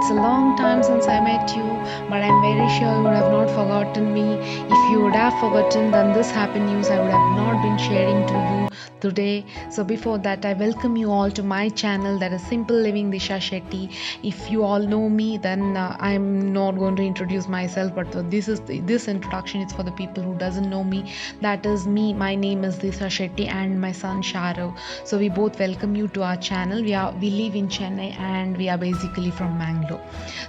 It's a long time since I met you, but I'm very sure you would have not forgotten me. If you would have forgotten, then this happy news I would have not been sharing to you today. So before that, I welcome you all to my channel, that is Simple Living Disha Shetty. If you all know me, then I'm not going to introduce myself, but this introduction is for the people who doesn't know me. That is me. My name is Disha Shetty and my son Sharav. So we both welcome you to our channel. We live in Chennai and we are basically from Mangalore.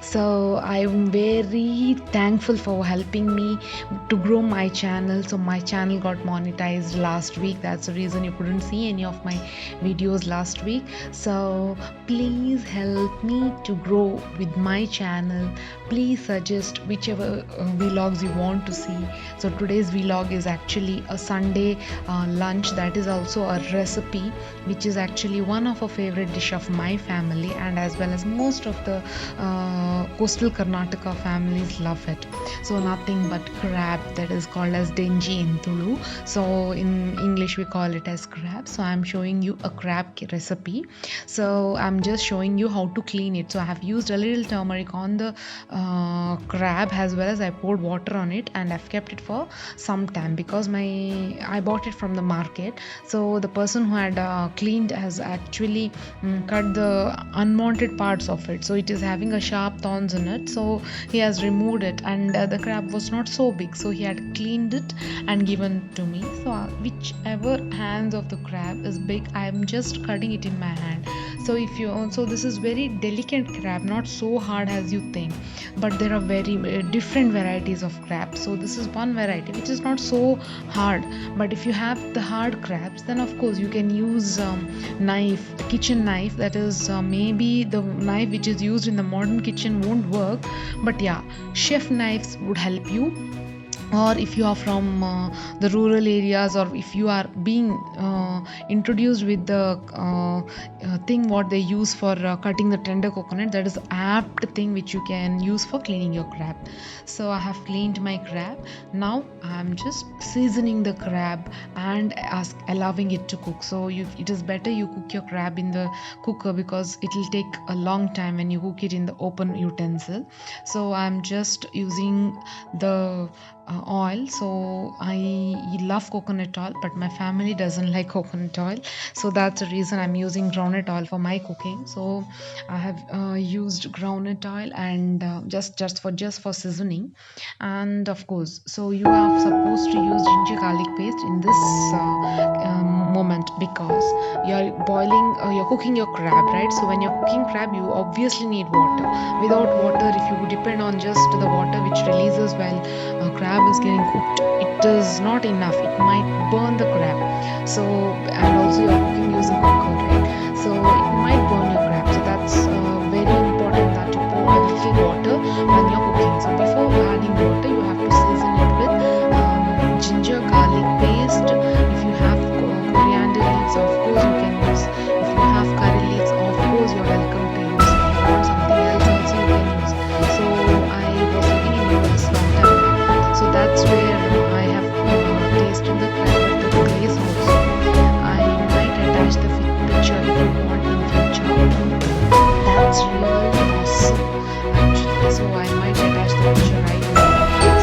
So I'm very thankful for helping me to grow my channel. So my channel got monetized last week. That's the reason you couldn't see any of my videos last week. So please help me to grow with my channel. Please suggest whichever vlogs you want to see. So today's vlog is actually a Sunday lunch. That is also a recipe which is actually one of a favorite dish of my family, and as well as most of the coastal Karnataka families love it. So nothing but crab, that is called as denji in Tulu. So in English we call it as crab. So I'm showing you a crab recipe. So I'm just showing you how to clean it. So I have used a little turmeric on the crab, as well as I poured water on it, and I've kept it for some time because I bought it from the market. So the person who had cleaned has actually cut the unwanted parts of it. So it is having a sharp thorns in it. So he has removed it, and the crab was not so big. So he had cleaned it and given to me. So whichever hands of the crab is big, I am just cutting it in my hand. So if you also, this is very delicate crab, not so hard as you think, but there are very different varieties of crab. So this is one variety which is not so hard, but if you have the hard crabs, then of course you can use kitchen knife. That is maybe the knife which is used in the modern kitchen won't work, but yeah, chef knives would help you. Or if you are from the rural areas, or if you are being introduced with the thing what they use for cutting the tender coconut, that is apt thing which you can use for cleaning your crab. So I have cleaned my crab. Now I'm just seasoning the crab and allowing it to cook. So it is better you cook your crab in the cooker, because it will take a long time when you cook it in the open utensil. So I'm just using the oil. So I love coconut oil, but my family doesn't like coconut oil, so that's the reason I'm using groundnut oil for my cooking. So I have used groundnut oil, and just for seasoning. And of course, so you are supposed to use ginger garlic paste in this moment, because you're cooking your crab, right? So when you're cooking crab, you obviously need water. Without water, if you depend on just the water which releases while crab is getting cooked, it is not enough. It might burn the crab. So, and also you're cooking using cooker, right? So it might burn your crab. So that's very important that you pour a little water when you're cooking. So before adding water, you have to season it with ginger garlic paste. If you have coriander leaves, of course you can use. If you have curry leaves, of course you're welcome to use. If you want something else also, you can use. So I was living in US long time back. So that's where I have tasted the crab at the place also. I might attach the picture if you want in future. That's really awesome actually. So I might attach the picture right now.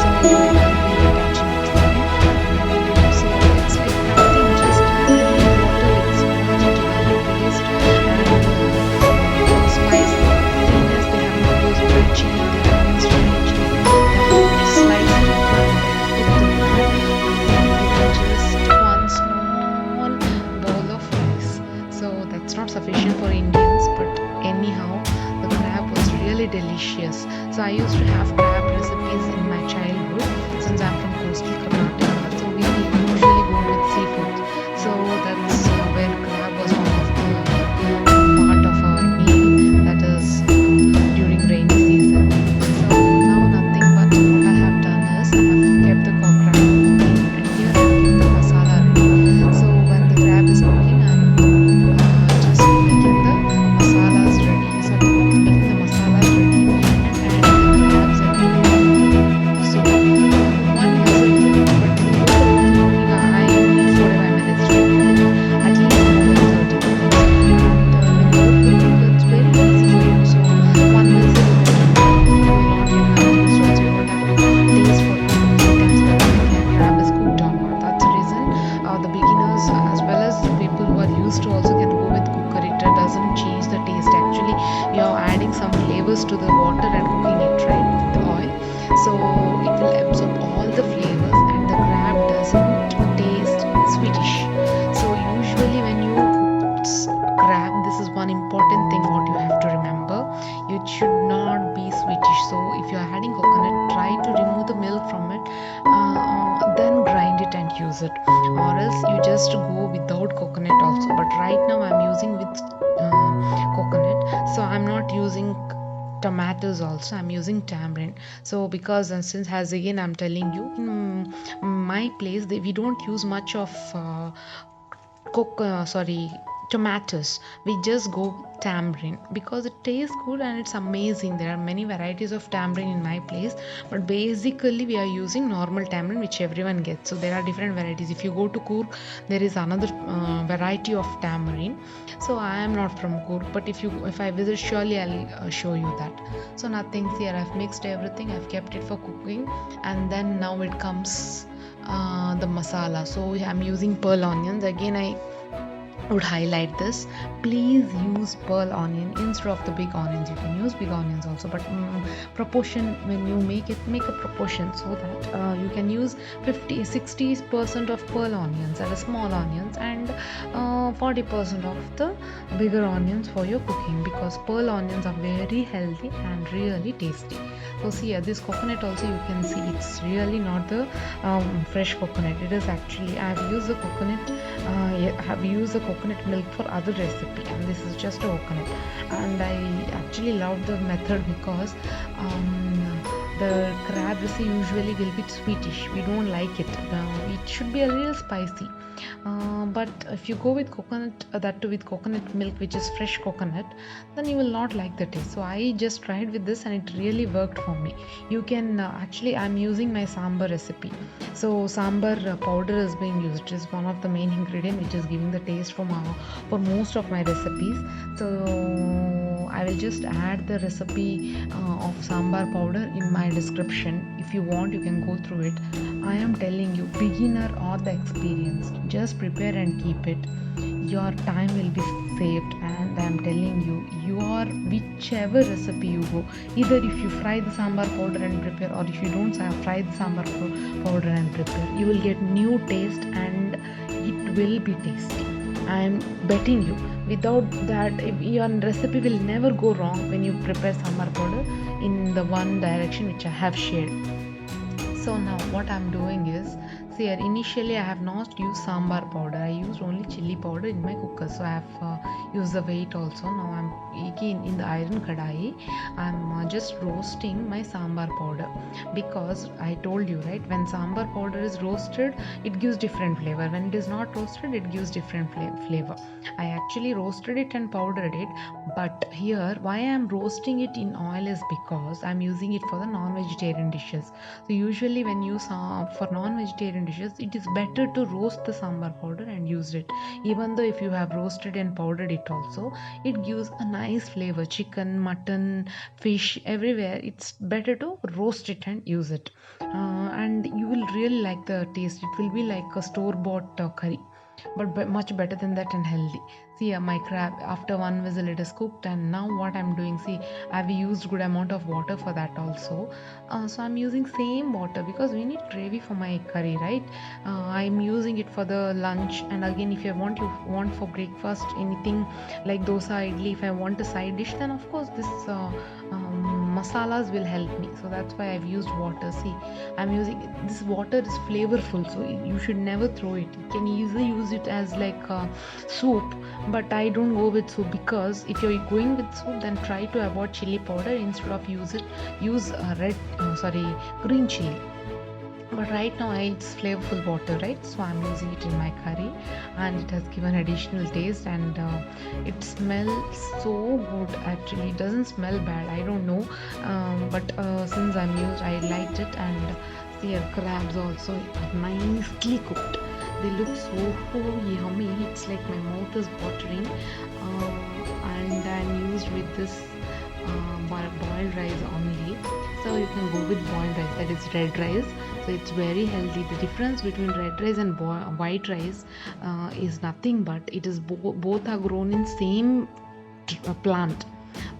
use it, or else you just go without coconut also. But right now I'm using with coconut, so I'm not using tomatoes also, I'm using tamarind. So because since, as again I'm telling you, in my place we don't use much of tomatoes. We just go tamarind because it tastes good and it's amazing. There are many varieties of tamarind in my place, but basically we are using normal tamarind which everyone gets. So there are different varieties. If you go to Coorg, there is another variety of tamarind. So I am not from Coorg, but if I visit, surely I'll show you that. So nothing here, I've mixed everything, I've kept it for cooking, and then now it comes the masala. So I'm using pearl onions. Again, I would highlight this. Please use pearl onion instead of the big onions. You can use big onions also, but proportion, when you make it, make a proportion so that you can use 50-60% of pearl onions, that is small onions, and 40% of the bigger onions for your cooking, because pearl onions are very healthy and really tasty. So see here, this coconut also, you can see it's really not the fresh coconut. It is actually, I have used the coconut coconut milk for other recipe, and this is just a coconut. And I actually love the method because the crab recipe usually will be sweetish. We don't like it. It should be a little spicy. But if you go with coconut, that too with coconut milk, which is fresh coconut, then you will not like the taste. So I just tried with this and it really worked for me. You can actually, I'm using my sambar recipe. So sambar powder is being used. It is one of the main ingredient which is giving the taste for most of my recipes. So I will just add the recipe of sambar powder in my description. If you want, you can go through it. I am telling you, beginner or the experienced, just prepare and keep it. Your time will be saved, and I am telling you, whichever recipe you go, either if you fry the sambar powder and prepare, or if you don't fry the sambar powder and prepare, you will get new taste and it will be tasty. I am betting you. Without that, your recipe will never go wrong when you prepare sambar powder in the one direction which I have shared. So now what I'm doing is, see here, initially I have not used sambar powder. I used only chili powder in my cooker. So I have used the weight also. Now I'm again in the iron kadai. I'm just roasting my sambar powder, because I told you, right, when sambar powder is roasted, it gives different flavor. When it is not roasted, it gives different flavor. I actually roasted it and powdered it, but here why I'm roasting it in oil is because I'm using it for the non-vegetarian dishes. So usually when you for non-vegetarian dishes, it is better to roast the sambar powder and use it. Even though if you have roasted and powdered it also, it gives a nice flavor. Chicken, mutton, fish, everywhere, it's better to roast it and use it. And you will really like the taste. It will be like a store-bought curry, but much better than that and healthy. See, my crab, after one whistle it is cooked, and now what I'm doing, see, I've used good amount of water for that also. So I'm using same water because we need gravy for my curry, right? I'm using it for the lunch, and again, if you want for breakfast anything like dosa, idli, if I want a side dish, then of course this masalas will help me. So that's why I've used water. See, I'm using this water is flavorful, so you should never throw it. You can easily use it as like soup, but I don't go with soup, because if you're going with soup, then try to avoid chili powder. Instead of use green chili. But right now it's flavorful water, right? So I'm using it in my curry, and it has given additional taste, and it smells so good. Actually, it doesn't smell bad, I don't know, but since I liked it. And see, crabs also are nicely cooked. They look so yummy. It's like my mouth is watering. And I'm used with this boiled rice only. So you can go with boiled rice, that is red rice. So it's very healthy. The difference between red rice and white rice is nothing but it is both are grown in same plant.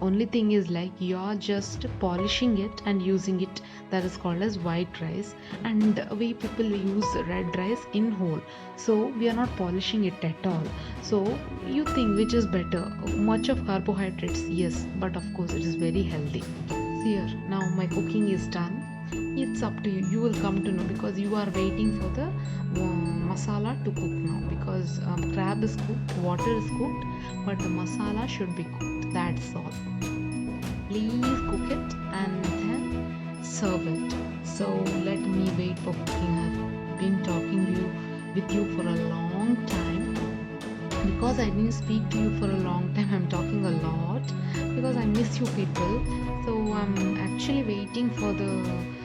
Only thing is, like, you're just polishing it and using it. That is called as white rice, and we people use red rice in whole, so we are not polishing it at all. So you think which is better? Much of carbohydrates, yes, but of course it is very healthy. Here now my cooking is done. It's up to you. You will come to know because you are waiting for the masala to cook now. Because crab is cooked, water is cooked, but the masala should be cooked. That's all. Please cook it and then serve it. So let me wait for cooking. I've been talking with you for a long time because I didn't speak to you for a long time. I'm talking a lot because I miss you people. So I'm actually waiting for the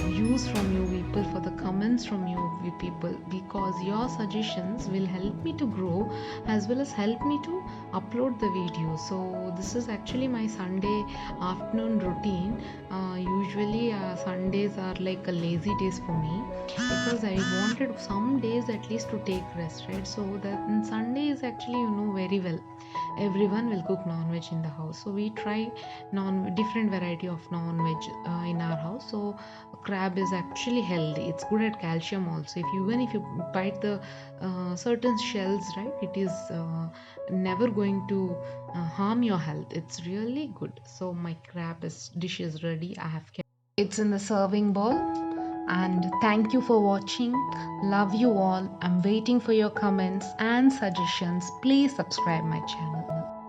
views from you people, for the comments from you people, because your suggestions will help me to grow as well as help me to upload the video. So this is actually my Sunday afternoon routine. Usually Sundays are like a lazy days for me because I wanted some days at least to take rest, right? So that Sunday is actually, very well, everyone will cook non-veg in the house, so we try different variety of non-veg in our house. So crab is actually healthy, it's good at calcium also. If you, even if you bite the certain shells, right, it is never going to harm your health. It's really good. So my dish is ready. I have kept it's in the serving bowl. And thank you for watching. Love you all. I'm waiting for your comments and suggestions. Please subscribe my channel.